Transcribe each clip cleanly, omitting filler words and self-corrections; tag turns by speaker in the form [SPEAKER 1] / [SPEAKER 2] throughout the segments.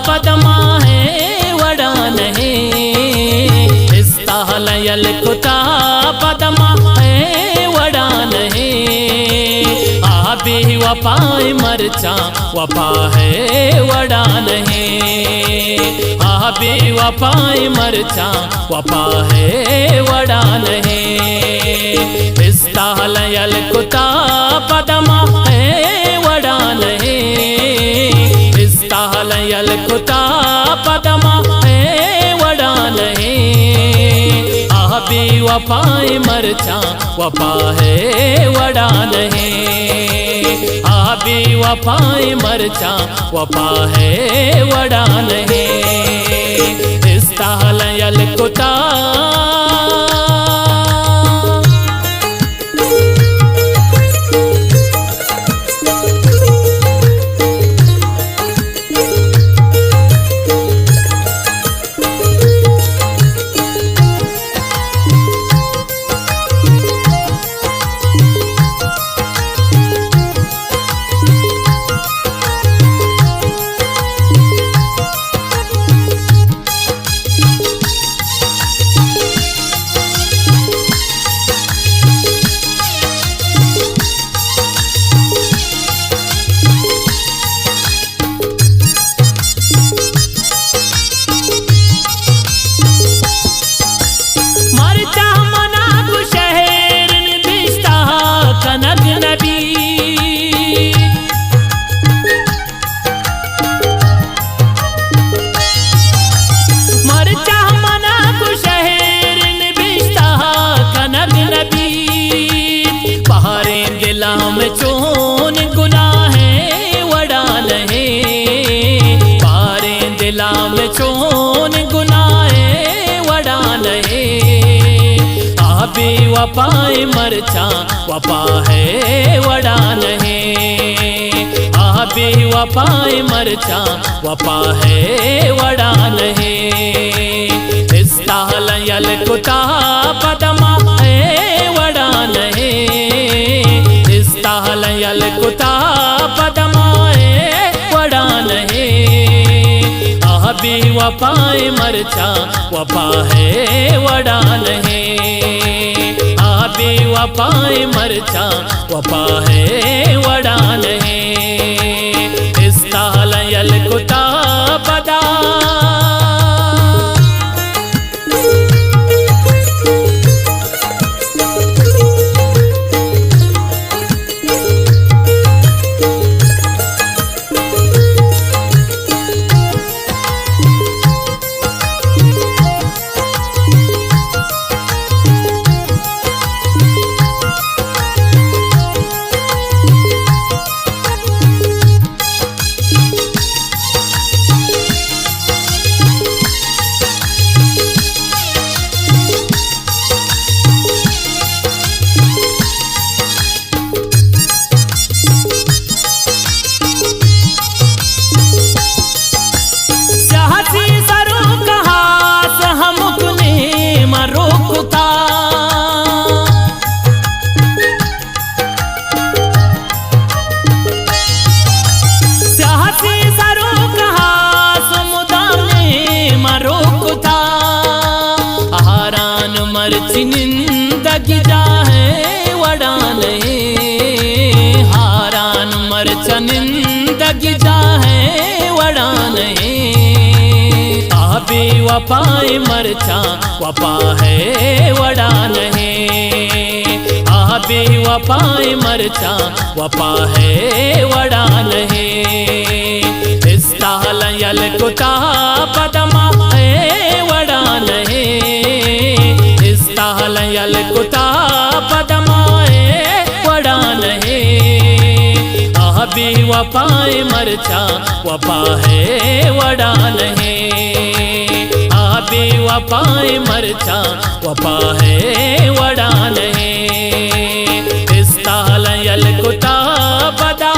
[SPEAKER 1] पदमा है वडान है इस्ताहलयल कुता पदमा है वडान है आबी वपाए मरचा वपा है वडान है आबी वपाए मरचा वपा है वडान है इस्ताहलयल कुता पदमा है वडान है इस्ताहलयल कुता पदमा है वडान है आबी वपाए मरचा वपा है वडान है आबी वपाए मरचा वपा है वडान है इस्ताहलयल कुता चोन गुनाह है वडान है पारे दिला में चोन गुनाह है वडान है आबी वपाए मरचा वपा है वडान है आबी वपाए मरचा वपा है वडान है इस्ताहलयल कुता पदमा है वडान है इस्ताहलयल कुता पदमा है वडान है आबी वपाए मरचा वपा है वडान है आबी वपाए मरचा वपा है वडान है इस्ताहलयल कुता पदा जिंदगी जा है वडान है हारान मरचा जिंदगी जा है वडान है आबी वपाए मरचा वपा है वडान है आबी वपाए मरचा वपा है वडान है इस्ताहलयल कुता पदमा है वडान है इस्ताहलयल कुता पदमा है वडान है आबी वपाए मरचा वपा है वडान है आबी वपाए मरचा वपा है वडान है इस्ताहलयल कुता पदा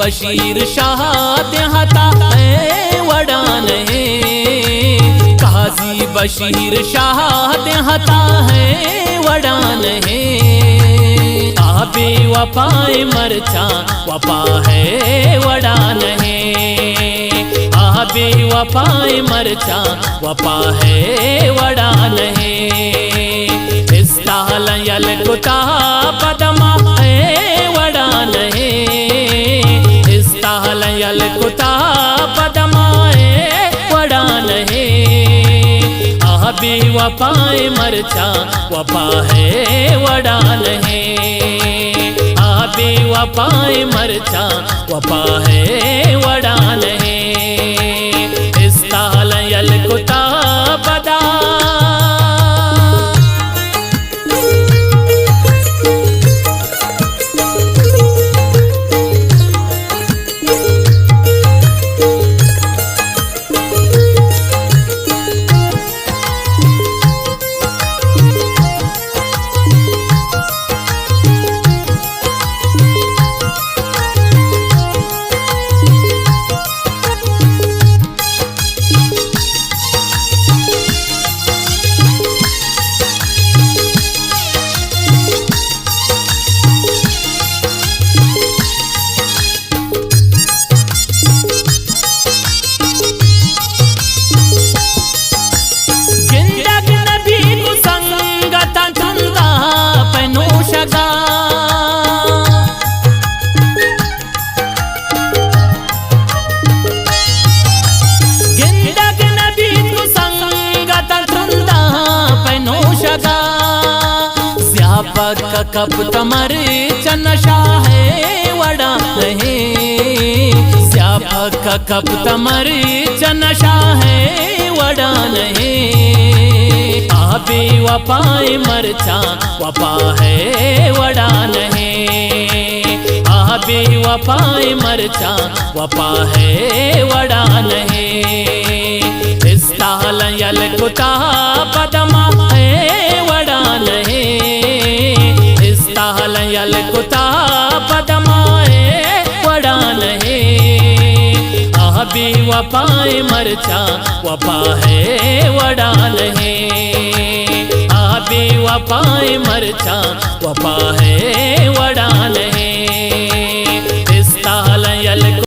[SPEAKER 1] बशीर शाह देहाता है वड़ा नहीं, काजी बशीर शाह देहाता है वड़ा नहीं। आबे वफाए मरचा वफा है वड़ा नहीं, आबे वफाए मरचा वफा है वड़ा नहीं। इस्ताल यल कुता पदमा है वड़ा नहीं, इस्ताल यल कुता पदमा है वड़ा नहीं। आबे वफाए मरचा वफा है वड़ा नहीं, आबे वफाए मरचा वफा है वड़ा नहीं। इस्ताल यल कुता पदा कब तमर चनशा है वड़ा नहीं, स्यापक कब तमर चनशा है वड़ा नहीं। आबे वफाए मरचा वफा है वड़ा नहीं, आबे वफाए मरचा वफा है वड़ा नहीं। इस्ताल यल कुता पदमा है वड़ा नहीं, इस्ताल यल कुता पदमा है वड़ा नहीं। आबे वफाए मरचा वफा है वड़ा नहीं, आबे वफाए मरचा वफा है वड़ा